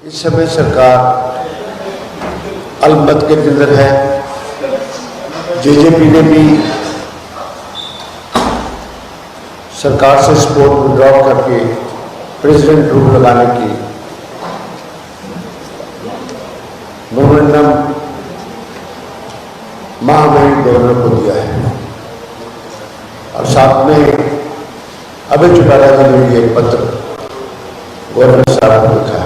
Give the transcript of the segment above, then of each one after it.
इस समय सरकार अल्पमत के अंदर है। जेजेपी ने भी सरकार से सपोर्ट विड्रॉ करके प्रेसिडेंट रूल लगाने की मोमेंटम महामहिम गवर्नर को दिया है और साथ में अभय चौटाला जी ने भी एक पत्र गवर्नर साहब को लिखा है।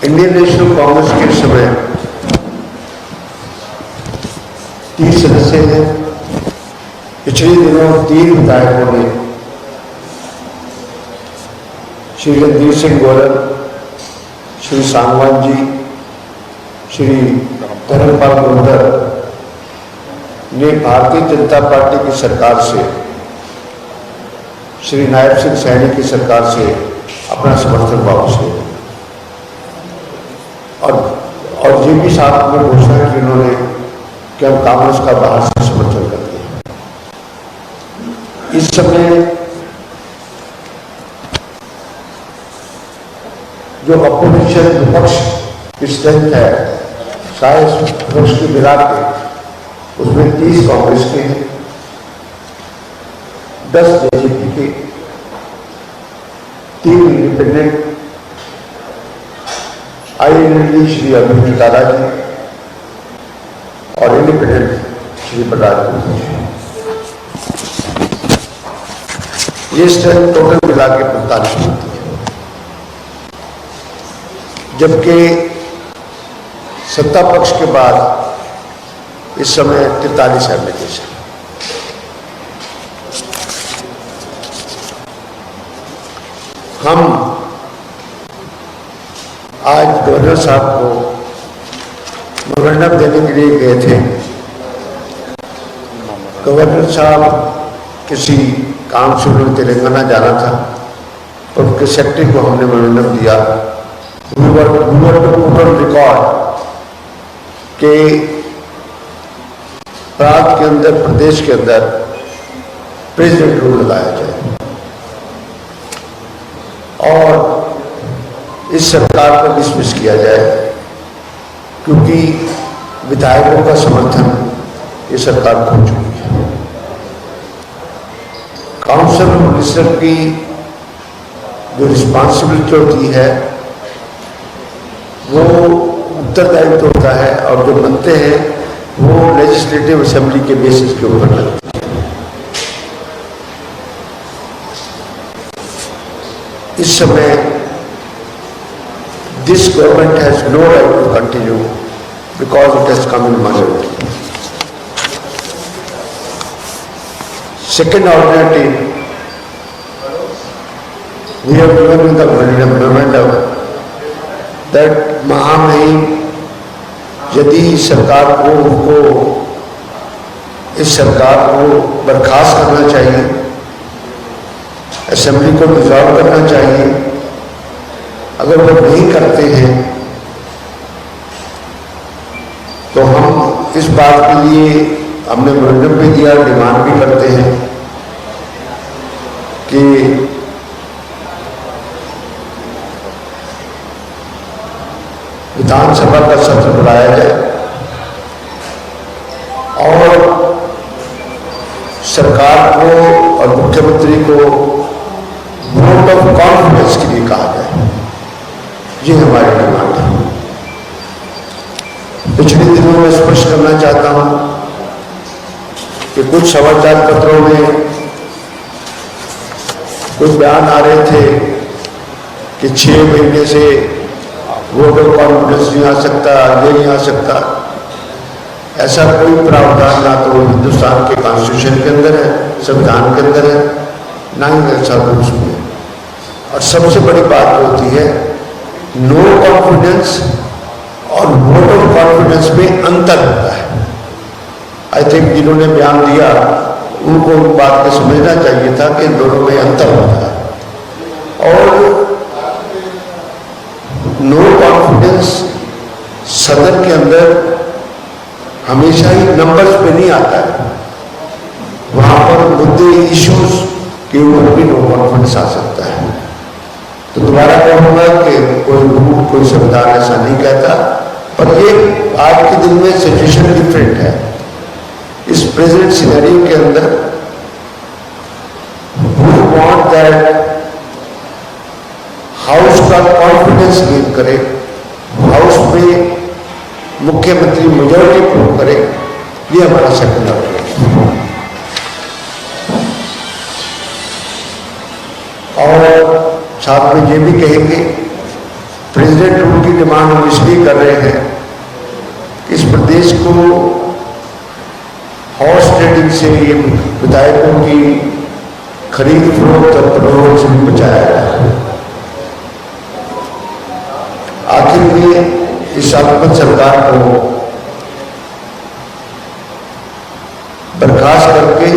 इंडियन नेशनल कांग्रेस के समय 30 सदस्य हैं। पिछले दिनों 3 विधायकों ने श्री रणधीर सिंह गोयल, श्री सांगवान जी, श्री धर्मपाल गुर्जर ने भारतीय जनता पार्टी की सरकार से, श्री नायब सिंह सैनी की सरकार से अपना समर्थन वापस लिया और ये भी साथ में घोषणा की उन्होंने कि हम कांग्रेस का बाहर से समर्थन करते हैं। इस समय जो अपोजिशन विपक्ष की स्ट्रेंथ है, शायद विपक्ष की मिला के उसमें 30 कांग्रेस के हैं, 10 जेजेपी के, 3 इंडिपेंडेंट, आईएनएलडी श्री अभय चौटाला जी और इंडिपेंडेंट श्री बलराज जी। ये स्ट्रेंथ टोटल मिला के 45 होती है, जबकि सत्ता पक्ष के बाद इस समय 43 एमएलए हैं। हम आज गवर्नर साहब को मेमोरेंडम देने के लिए गए थे। गवर्नर साहब किसी काम से उन्होंने तेलंगाना जाना था तो उनके सेक्रेटरी को हमने मेमोरेंडम दिया। रिकॉर्ड के प्रांत के अंदर, प्रदेश के अंदर प्रेसिडेंट रूल लगाया जाए और इस सरकार को डिसमिस किया जाए, क्योंकि विधायकों का समर्थन ये सरकार खो चुकी है। काउंसिल मिनिस्टर की जो रिस्पॉन्सिबिलिटी होती है वो उत्तरदायित्व होता है और जो बनते हैं वो लेजिस्लेटिव असेंबली के बेसिस के ऊपर लगते हैं। इस समय this government has no right to continue because it has come in minority. Second alternative, we have given in the memorandum that महामहिम यदि सरकार को उनको इस सरकार को बर्खास्त करना चाहिए, असेंबली को डिसॉल्व करना चाहिए। अगर वो नहीं करते हैं तो हम इस बात के लिए हमने मेमोरेंडम भी दिया, डिमांड भी करते हैं कि विधानसभा का सत्र बुलाया जाए और सरकार को और मुख्यमंत्री को वोट ऑफ कॉन्फिडेंस के लिए कहा जाए। ये हमारी डिमांड है। पिछले दिनों में स्पष्ट करना चाहता हूं कि कुछ समाचार पत्रों में कुछ बयान आ रहे थे कि 6 महीने से वोट ऑफ कॉन्फिडेंस नहीं आ सकता, ये नहीं आ सकता। ऐसा कोई प्रावधान ना तो हिंदुस्तान के कॉन्स्टिट्यूशन के अंदर है, संविधान के अंदर है, ना ही ऐसा रूल्स में। और सबसे बड़ी बात होती है नो कॉन्फिडेंस और वोट ऑफ कॉन्फिडेंस में अंतर होता है। आई थिंक जिन्होंने बयान दिया उनको बात को समझना चाहिए था कि इन दोनों में अंतर होता है। और नो कॉन्फिडेंस सदन के अंदर हमेशा ही नंबर्स पे नहीं आता है, वहां पर मुद्दे, इश्यूज के ऊपर भी नो कॉन्फिडेंस आ सकता है। तो दोबारा कहूँगा कि कोई रूल कोई संविधान ऐसा नहीं कहता, पर ये आज के दिन में सिचुएशन डिफरेंट है। इस प्रेजेंट सिनेरियो के अंदर वी वांट दैट हाउस का कॉन्फिडेंस गेन करे, हाउस में मुख्यमंत्री मेजॉरिटी प्रूव करे, ये हमारा सेकंड ऑब्जेक्टिव है। और साथ में ये भी कहेंगे, प्रेसिडेंट रूल की डिमांड हम इसलिए कर रहे हैं कि इस प्रदेश को हॉर्स ट्रेडिंग से, ये विधायकों की खरीद फरोख्त और प्रलोभन से भी बचाया जाए। आखिर में इस अल्पमत सरकार को बर्खास्त करके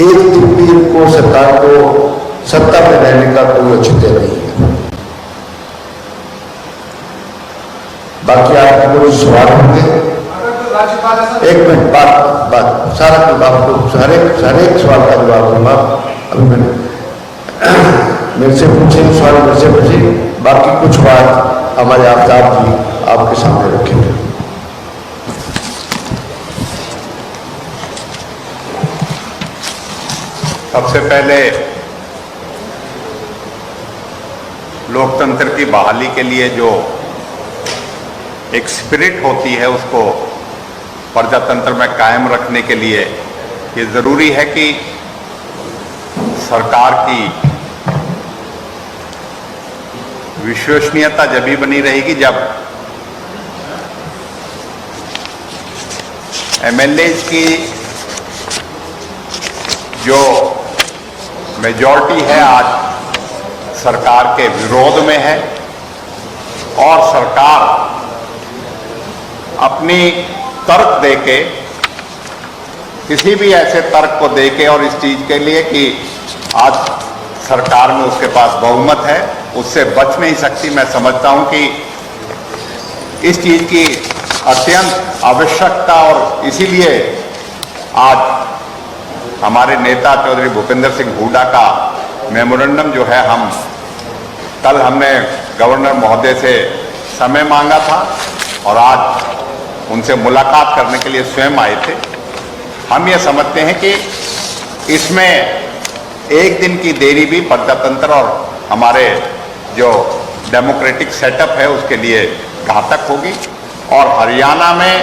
एक दिन भी इनको सरकार को सत्ता में रहने का कोई औचित्य नहीं है। बाकी आपके कोई सवाल होंगे? एक मिनट बात सारा कुछ आपको हर एक सवाल का जवाब दूंगा। अभी मैंने मेरे से पूछे सवाल, मेरे से पूछे, बाकी कुछ बात हमारे आफ्ताब जी आपके सामने रखेंगे। सबसे पहले लोकतंत्र की बहाली के लिए जो एक स्पिरिट होती है, उसको प्रजातंत्र में कायम रखने के लिए ये ज़रूरी है कि सरकार की विश्वसनीयता जब भी बनी रहेगी जब एमएलएज की जो मेजॉरिटी है आज सरकार के विरोध में है और सरकार अपनी तर्क देके, किसी भी ऐसे तर्क को देके और इस चीज के लिए कि आज सरकार में उसके पास बहुमत है, उससे बच नहीं सकती। मैं समझता हूं कि इस चीज की अत्यंत आवश्यकता और इसीलिए आज हमारे नेता चौधरी भूपेंद्र सिंह हुड्डा का मेमोरेंडम जो है, हमने गवर्नर महोदय से समय मांगा था और आज उनसे मुलाकात करने के लिए स्वयं आए थे। हम ये समझते हैं कि इसमें एक दिन की देरी भी प्रजातंत्र और हमारे जो डेमोक्रेटिक सेटअप है उसके लिए घातक होगी। और हरियाणा में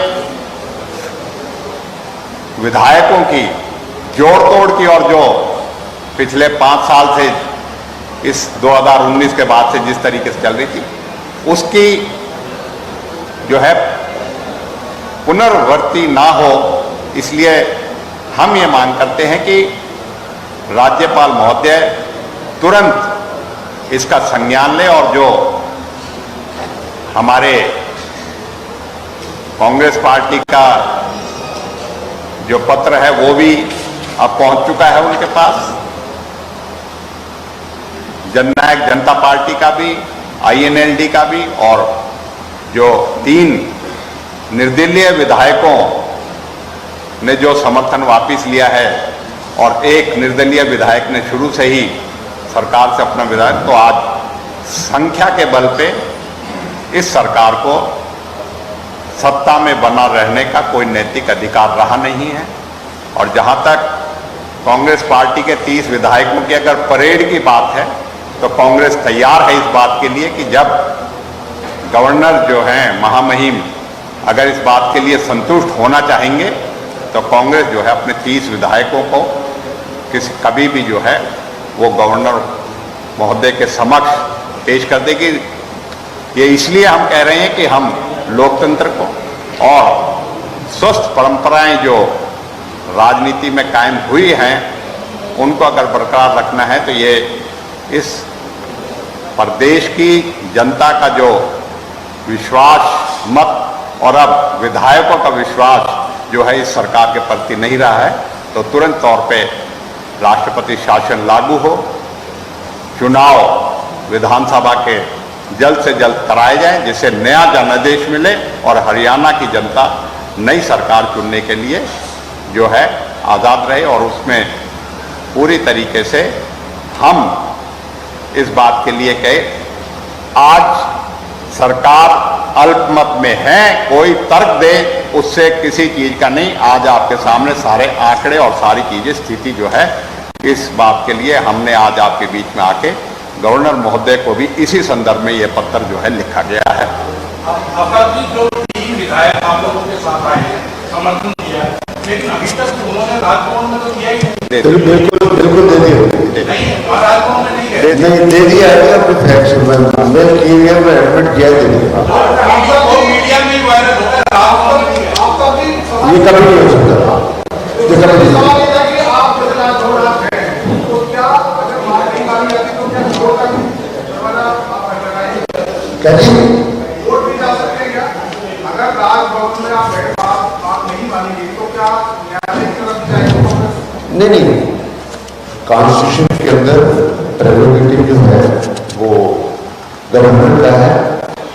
विधायकों की जोड़ तोड़ की और जो पिछले 5 साल से इस 2019 के बाद से जिस तरीके से चल रही थी, उसकी जो है पुनरावृत्ति ना हो, इसलिए हम ये मांग करते हैं कि राज्यपाल महोदय तुरंत इसका संज्ञान ले और जो हमारे कांग्रेस पार्टी का जो पत्र है वो भी अब पहुंच चुका है उनके पास, जननायक जनता पार्टी का भी, आईएनएलडी का भी, और जो 3 निर्दलीय विधायकों ने जो समर्थन वापस लिया है और एक निर्दलीय विधायक ने शुरू से ही सरकार से अपना विधायक, तो आज संख्या के बल पे इस सरकार को सत्ता में बना रहने का कोई नैतिक अधिकार रहा नहीं है। और जहां तक कांग्रेस पार्टी के 30 विधायकों की अगर परेड की बात है, तो कांग्रेस तैयार है इस बात के लिए कि जब गवर्नर जो हैं महामहिम अगर इस बात के लिए संतुष्ट होना चाहेंगे तो कांग्रेस जो है अपने 30 विधायकों को कभी भी जो है वो गवर्नर महोदय के समक्ष पेश कर देगी। ये इसलिए हम कह रहे हैं कि हम लोकतंत्र को और स्वस्थ परंपराएं जो राजनीति में कायम हुई हैं उनको अगर बरकरार रखना है तो ये इस प्रदेश की जनता का जो विश्वास मत और अब विधायकों का विश्वास जो है इस सरकार के प्रति नहीं रहा है, तो तुरंत तौर पे राष्ट्रपति शासन लागू हो, चुनाव विधानसभा के जल्द से जल्द कराए जाएं जिससे नया जनादेश मिले और हरियाणा की जनता नई सरकार चुनने के लिए जो है आज़ाद रहे और उसमें पूरी तरीके से हम इस बात के लिए कहे, आज सरकार अल्पमत में है, कोई तर्क दे उससे किसी चीज का नहीं। आज आपके सामने सारे आंकड़े और सारी चीजें, स्थिति जो है, इस बात के लिए हमने आज आपके बीच में आके गवर्नर महोदय को भी इसी संदर्भ में ये पत्र जो है लिखा गया है। जो 3 विधायक आप लोगों के साथ आए हैं, समर्थन किया, लेकिन अभी तक उन्होंने राजभवन में तो किया ही नहीं। बिल्कुल बिल्कुल दे दिया, राजभवन में नहीं गए। नहीं दे दिया है अपने फैक्स में एडमिट किया दे दिया। मीडिया में वायरल हो रहा है, ये कभी नहीं हो सकता, ये कभी नहीं हो सकता। क्या जी? वोट भी जा सकते हैं क्या? अगर राजभवन में आप बात नहीं मानेंगे तो क्या न्यायालय की तरफ जाएगा? नहीं, कॉन्स्टिट्यूशन के अंदर प्रेरोगेटिव जो है वो गवर्नर का है।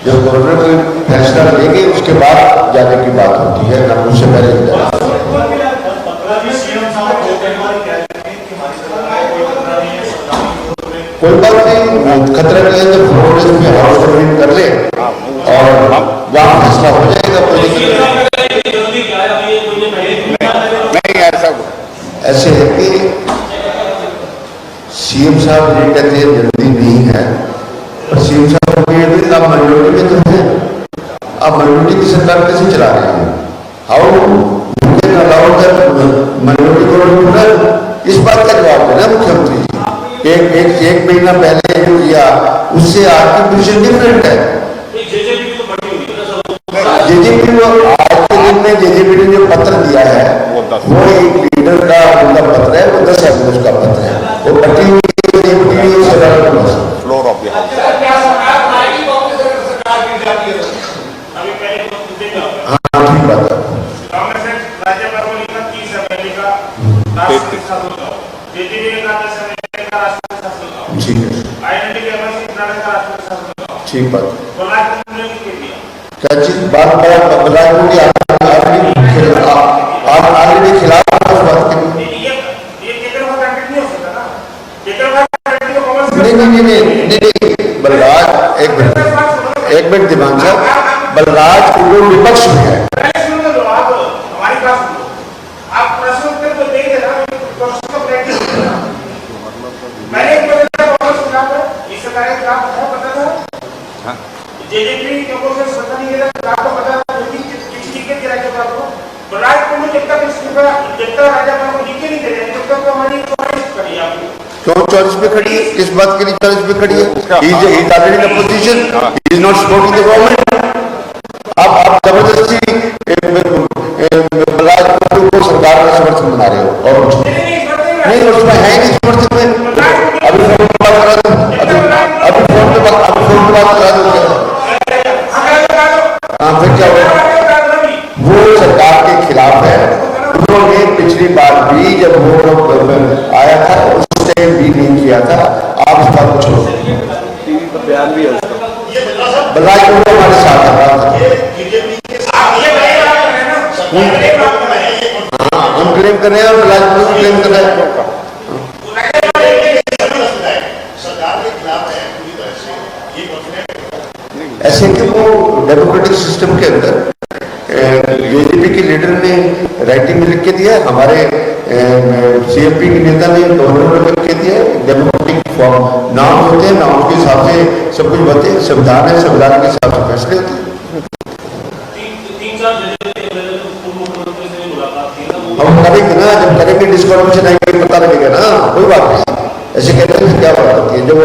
जब गवर्नर कोई फैसला लेंगे उसके बाद जाने की बात होती है, ना उससे पहले। कोई बात नहीं, खतरा नहीं है, जब हाउस में कर ले और वहाँ फैसला हो जाएगा। कोई नहीं, ऐसे है कि सीएम साहब ये कहते हैं जल्दी नहीं है, और सीएम साहब को ये भी आप माइनॉरिटी में तो है, आप माइनॉरिटी की सरकार कैसे चला रहे हैं? हाउ माइनॉरिटी, इस बात का जवाब देना मुख्यमंत्री। एक महीना पहले जो किया उससे आपकी पोजीशन डिफरेंट है। जेजेपी को आज के दिन में जेजेपी ने जो पत्र दिया है वो एक लीडर का उनका पत्र है, वो 10 अगस्त का पत्र है, वो कटी हुई फ्लोर ऑफ हाँ ठीक बात है। ठीक है, ठीक बात। क्या चीज बात ऑलरेडी खिलाफ उस बात के? नहीं, बलराज एक मिनट दिमाग साहब, बलराज विपक्ष में है। क्यों 40 पे खड़ी है? इस बात के लिए 40 पे खड़ी है? Position is not supporting the government. आप जबरदस्ती को सरकार का समर्थन बना रहे हो और कुछ नहीं, उसमें है नहीं समर्थन में। अभी फोन पे बात करा दो, अभी फोन पे बात करा दो। हाँ, फिर क्या होगा? वो सरकार के खिलाफ है। उन्होंने पिछली बार भी जब वो आया था उस टाइम भी नहीं किया था। आप इस बात को छोड़ो, बयान भी है बलराज हमारे साथ रहा था। हाँ, हम क्लेम कर रहे हैं और बलराज क्लेम कर रहे हैं। ऐसे कि वो डेमोक्रेटिक सिस्टम के अंदर जेजेपी के लीडर ने राइटिंग में लिख के दिया, हमारे सीएमपी के नेता ने गवर्नर में लिख के दिया। डेमोक्रेटिक फॉर्म नाम होते हैं, नाम के हिसाब से सब कुछ होते हैं, संविधान है, संविधान के हिसाब से फैसले होते हैं। हम करेंगे ना, जब करेंगे डिस्कॉर्डिनेशन आएंगे पता लगेगा ना, कोई बात नहीं। ऐसे कहते हैं क्या बात होती है, जब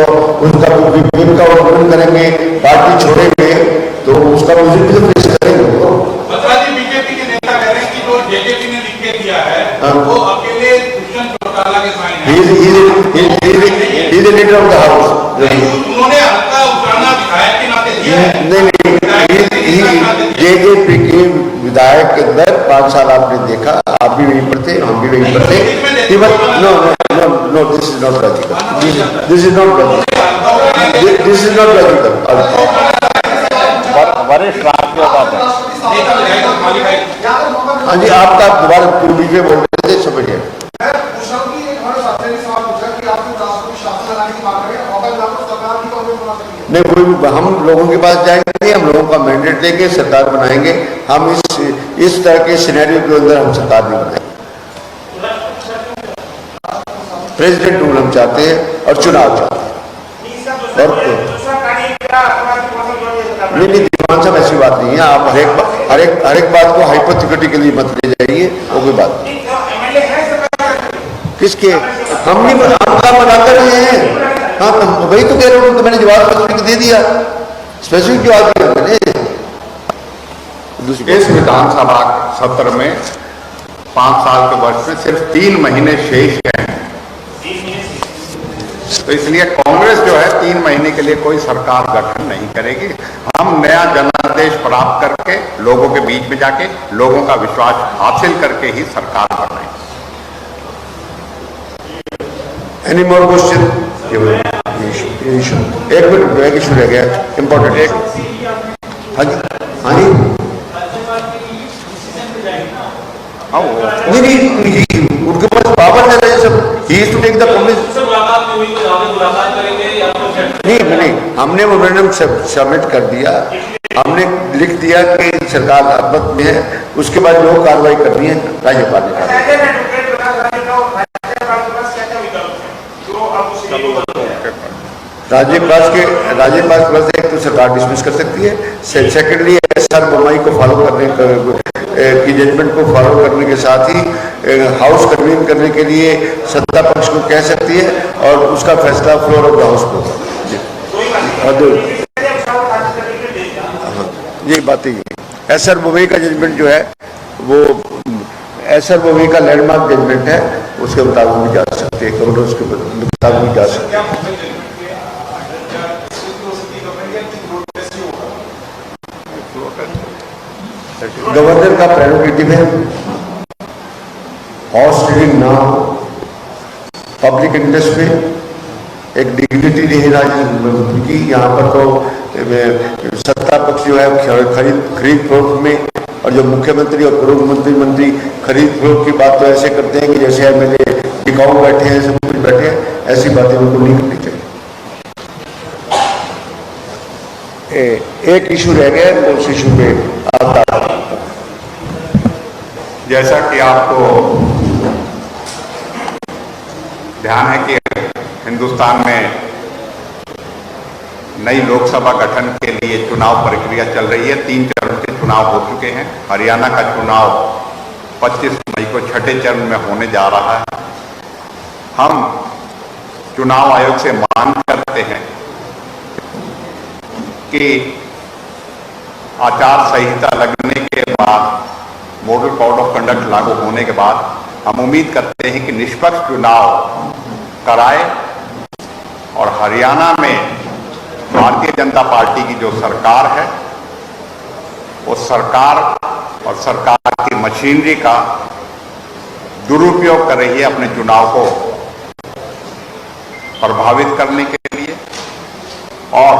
उनका विल का उल्लंघन करेंगे, पार्टी छोड़ेंगे तो उसका मुझे भी तो फेस करेंगे। बीजेपी के नेता कह रहे हैं कि जो जेजेपी ने लिख के दिया है वो अकेले दुष्यंत चौटाला के साइन है। He is the leader of the house. उन्होंने हल्का उठाना विधायक के नाते दिया है। नहीं, जेजेपी के विधायक के अंदर 5 साल आपने देखा, आप भी वहीं पर थे, हम भी वहीं पर थे। No, this is not logical, this is not logical, this is not logical. वरिष्ठ राजकीय बात है। हाँ जी, आपका दोबारा बीच में बोल रहे थे, समझिए। कोई हम लोगों के पास जाएंगे, हम लोगों का मैंडेट लेके सरकार बनाएंगे। हम इस तरह के सिनेरियो के अंदर हम सरकार नहीं बनाएंगे। प्रेसिडेंट रूल हम चाहते हैं और चुनाव चाहते हैं। और नहीं, दीवान साहब ऐसी बात नहीं है। आप हर एक बात को हाइपोथेटिकली मत ले जाइए, वो कोई बात नहीं। किसके? हम नहीं, हम काम बनाते रहे हैं। हाँ, तो वही तो कह रहा हूँ, तो मैंने जवाब स्पेसिफिक दे दिया, स्पेसिफिक जवाब दिया मैंने। इस विधानसभा सत्र में 5 साल के वर्ष में सिर्फ 3 महीने शेष हैं, तो इसलिए कांग्रेस जो है 3 महीने के लिए कोई सरकार गठन नहीं करेगी। हम नया जनादेश प्राप्त करके लोगों के बीच में जाके लोगों का विश्वास हासिल करके ही सरकार बनाएंगे। Any more question? एक मिनट, एक इशू रह गया इंपॉर्टेंट। एक हाँ जी, हाँ जी, नहीं, उनके पास पावर है ये सब। He is to take the नहीं, हमने मेमोरेंडम सबमिट कर दिया, हमने लिख दिया कि सरकार अवगत में है, उसके बाद जो कार्रवाई करनी है राज्यपाल ने। राज्यपाल के पास एक तो सरकार डिसमिस कर सकती है, सेकेंडली SR बोम्मई को फॉलो करने की जजमेंट को फॉलो करने के साथ ही हाउस कन्वीन करने के लिए सत्ता पक्ष को कह सकती है और उसका फैसला फ्लोर ऑफ द हाउस को। ये बात ही SR बोम्मई का जजमेंट जो है वो SR बोम्मई का लैंडमार्क जजमेंट है, उसके मुताबिक भी जा सकते हैं, करोड़ उसके मुताबिक भी जा सकते हैं। गवर्नर का प्रेरोगेटिव है horse trading now public interest में एक डिग्निटी रही राज्य की। यहाँ पर तो सत्ता पक्ष जो है खरीद फरोख्त में, और जो मुख्यमंत्री और पूर्व मंत्री खरीद फरोख्त की बात तो ऐसे करते हैं कि जैसे MLA टिकाऊ बैठे हैं, सब कुछ बैठे हैं। ऐसी बातें उनको नहीं करनी चाहिए। एक इशू रह गया, उस इशू पे आप जैसा कि आपको ध्यान है कि हिंदुस्तान में नई लोकसभा गठन के लिए चुनाव प्रक्रिया चल रही है। 3 चरण के चुनाव हो चुके हैं। हरियाणा का चुनाव 25 मई को 6ठे चरण में होने जा रहा है। हम चुनाव आयोग से मांग करते हैं कि आचार संहिता लगने के बाद, मॉडल कोड ऑफ कंडक्ट लागू होने के बाद, हम उम्मीद करते हैं कि निष्पक्ष चुनाव कराए और हरियाणा में भारतीय जनता पार्टी की जो सरकार है वो सरकार और सरकार की मशीनरी का दुरुपयोग कर रही है अपने चुनाव को प्रभावित करने के लिए। और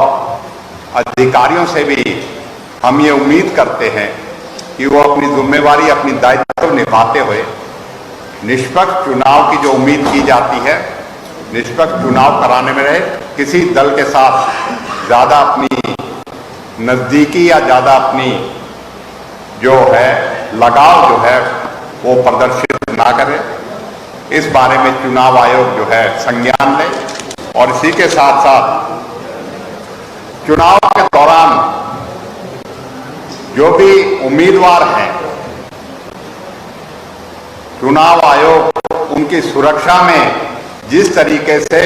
अधिकारियों से भी हम ये उम्मीद करते हैं कि वो अपनी जिम्मेवारी, अपनी दायित्व निभाते हुए निष्पक्ष चुनाव की जो उम्मीद की जाती है, निष्पक्ष चुनाव कराने में रहे। किसी दल के साथ ज़्यादा अपनी नज़दीकी या ज़्यादा अपनी जो है लगाव जो है वो प्रदर्शित ना करे। इस बारे में चुनाव आयोग जो है संज्ञान ले। और इसी के साथ साथ चुनाव के दौरान जो भी उम्मीदवार हैं, चुनाव आयोग उनकी सुरक्षा में जिस तरीके से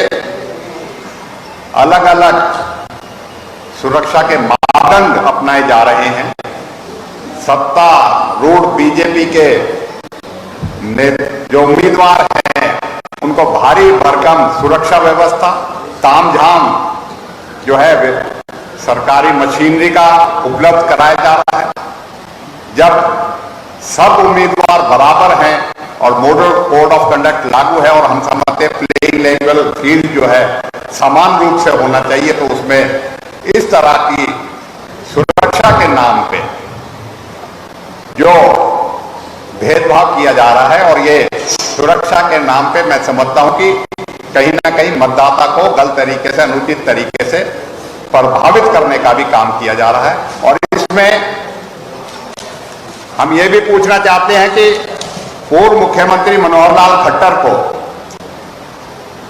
अलग अलग सुरक्षा के मापदंड अपनाए जा रहे हैं, सत्तारूढ़ बीजेपी के जो उम्मीदवार हैं उनको भारी भरकम सुरक्षा व्यवस्था, तामझाम जो है सरकारी मशीनरी का उपलब्ध कराया जा रहा है। जब सब उम्मीदवार बराबर हैं और मॉडल कोड ऑफ कंडक्ट लागू है और हम समझते हैं प्लेइंग लेवल फील्ड जो है समान रूप से होना चाहिए, तो उसमें इस तरह की सुरक्षा के नाम पे जो भेदभाव किया जा रहा है, और ये सुरक्षा के नाम पे मैं समझता हूं कि कहीं ना कहीं मतदाता को गलत तरीके से, अनुचित तरीके से प्रभावित करने का भी काम किया जा रहा है। और इसमें हम ये भी पूछना चाहते हैं कि पूर्व मुख्यमंत्री मनोहर लाल खट्टर को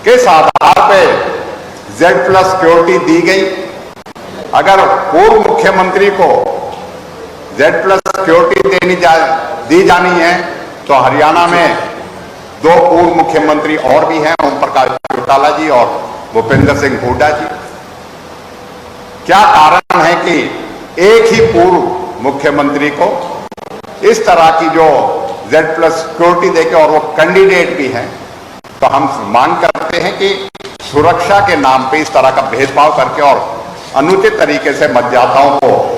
किस आधार पे Z+ सिक्योरिटी दी गई। अगर पूर्व मुख्यमंत्री को Z+ सिक्योरिटी दी जानी है तो हरियाणा में 2 पूर्व मुख्यमंत्री और भी हैं, ओम प्रकाश चौटाला जी और भूपेंद्र सिंह हुड्डा जी। क्या कारण है कि एक ही पूर्व मुख्यमंत्री को इस तरह की जो Z+ सिक्योरिटी देके, और वो कैंडिडेट भी हैं। तो हम मांग करते हैं कि सुरक्षा के नाम पे इस तरह का भेदभाव करके और अनुचित तरीके से मतदाताओं को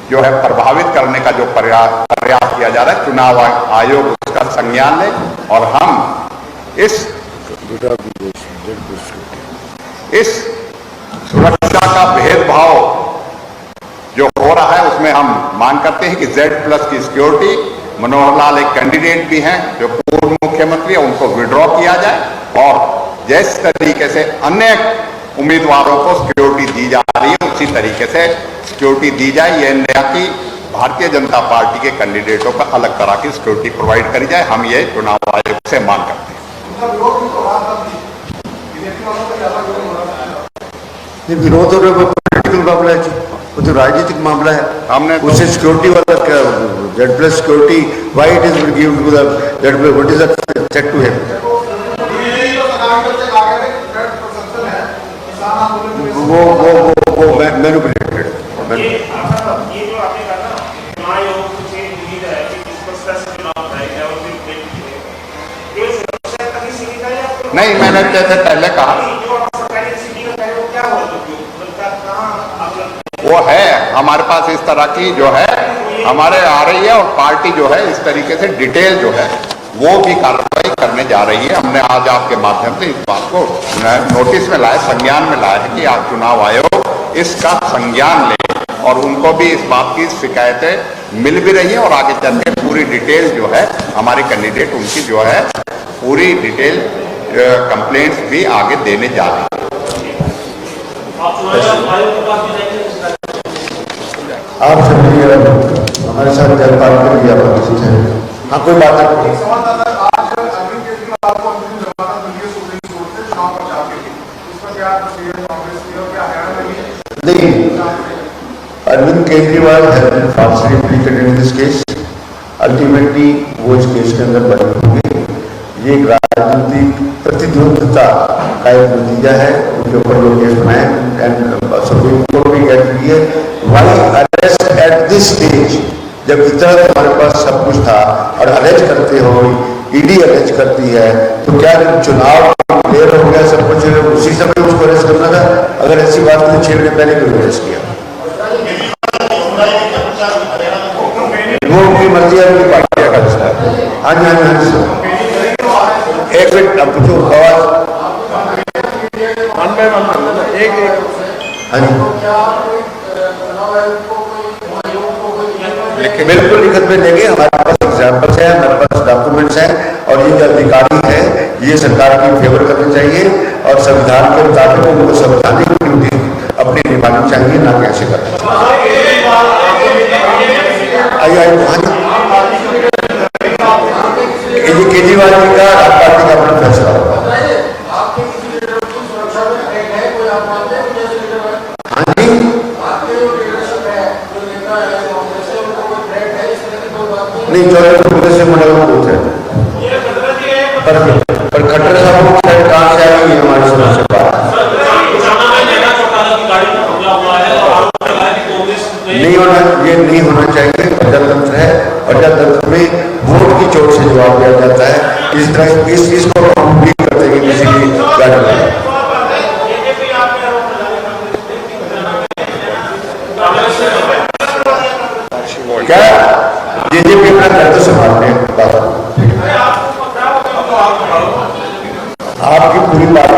जो है प्रभावित करने का जो प्रयास किया जा रहा है, चुनाव आयोग उसका संज्ञान ले और हम इस सुरक्षा का भेदभाव जो हो रहा है उसमें हम मांग करते हैं कि Z+ की सिक्योरिटी, मनोहर लाल एक कैंडिडेट भी हैं जो पूर्व मुख्यमंत्री है, उनको विड्रॉ किया जाए और जिस तरीके से अन्य उम्मीदवारों को सिक्योरिटी दी जा रही है उसी तरीके से सिक्योरिटी दी जाए। यह नया कि भारतीय जनता पार्टी के कैंडिडेटों का अलग तरह की सिक्योरिटी प्रोवाइड करी जाए। हम ये चुनाव आयोग से मांग करते हैं। विरोध और पॉलिटिकल मामला है, वो तो राजनीतिक मामला है। हमने उससे सिक्योरिटी वाला क्या Z+ security why it is given to the Z+, what is the threat to him. वो मैनिपुलेटेड। ये जो आपने कहा ना चुनाव आयोग से उम्मीद है कि निष्पक्षता से चुनाव कराएगा और फिर ये सुरक्षा तक ही सीमित है या नहीं, मैंने जैसे पहले कहा जो आप सरकारी स्थिति का कह रहे हो क्या हो वो है हमारे पास इस तरह की जो है हमारे आ रही है और पार्टी जो है इस तरीके से डिटेल जो है वो भी कार्रवाई करने जा रही है। हमने आज आपके माध्यम से इस बात को नोटिस में लाया, संज्ञान में लाया है कि आप चुनाव आयोग इसका संज्ञान ले और उनको भी इस बात की शिकायतें मिल भी रही है और आगे चल के पूरी डिटेल जो है हमारे कैंडिडेट उनकी जो है पूरी डिटेल कंप्लेंट्स भी आगे देने जा रहे हैं। आप सभी हमारे साथ जनता के लिए उपस्थित हैं। हाँ, कोई बात नहीं। नहीं, Arvind Kejriwal have been falsely implicated in this case. Ultimately वो इस केस के अंदर बरी होंगे। ये एक राजनीतिक प्रतिद्वंद्विता का एक नतीजा है, उनके ऊपर जो केस बनाए एंड सुप्रीम कोर्ट भी कह रही है why arrest at this stage, जब इतना हमारे पास सब कुछ था और अरेस्ट करते हो, ईडी अरेस्ट करती है, तो क्या चुनाव क्लियर हो गया सब कुछ, उसी समय उसको अरेस्ट करना था? अगर ऐसी बात तो 6 महीने पहले क्यों अरेस्ट किया? वो उनकी मर्जी है, उनकी पार्टी का रिश्ता है। हाँ जी, हाँ जी, हाँ जी, एक मिनट अब पूछो आवाज। हाँ जी, बिल्कुल लिखित में लेंगे। हमारे पास एग्जाम्पल्स हैं, हमारे पास डॉक्यूमेंट्स हैं और ये जो अधिकारी है ये सरकार की फेवर करनी चाहिए और संविधान के मुताबिक उनको संवैधानिक ड्यूटी अपनी निभानी चाहिए, ना कैसे करना। ये केजरीवाल जी का आप पार्टी का अपना फैसला होगा। हाँ जी, नहीं, 14 से मॉडल पूछ है पर खट्टर साहब को कहाँ से आई है हमारी समझ से बात नहीं होना, ये नहीं होना चाहिए। प्रजातंत्र है, प्रजातंत्र में वोट की चोट से जवाब दिया जाता है। इस तरह इसको हम भी करते हैं किसी की गाड़ी में। क्या जेजेपी अपना घर तो संभालते हैं, आपकी पूरी बात को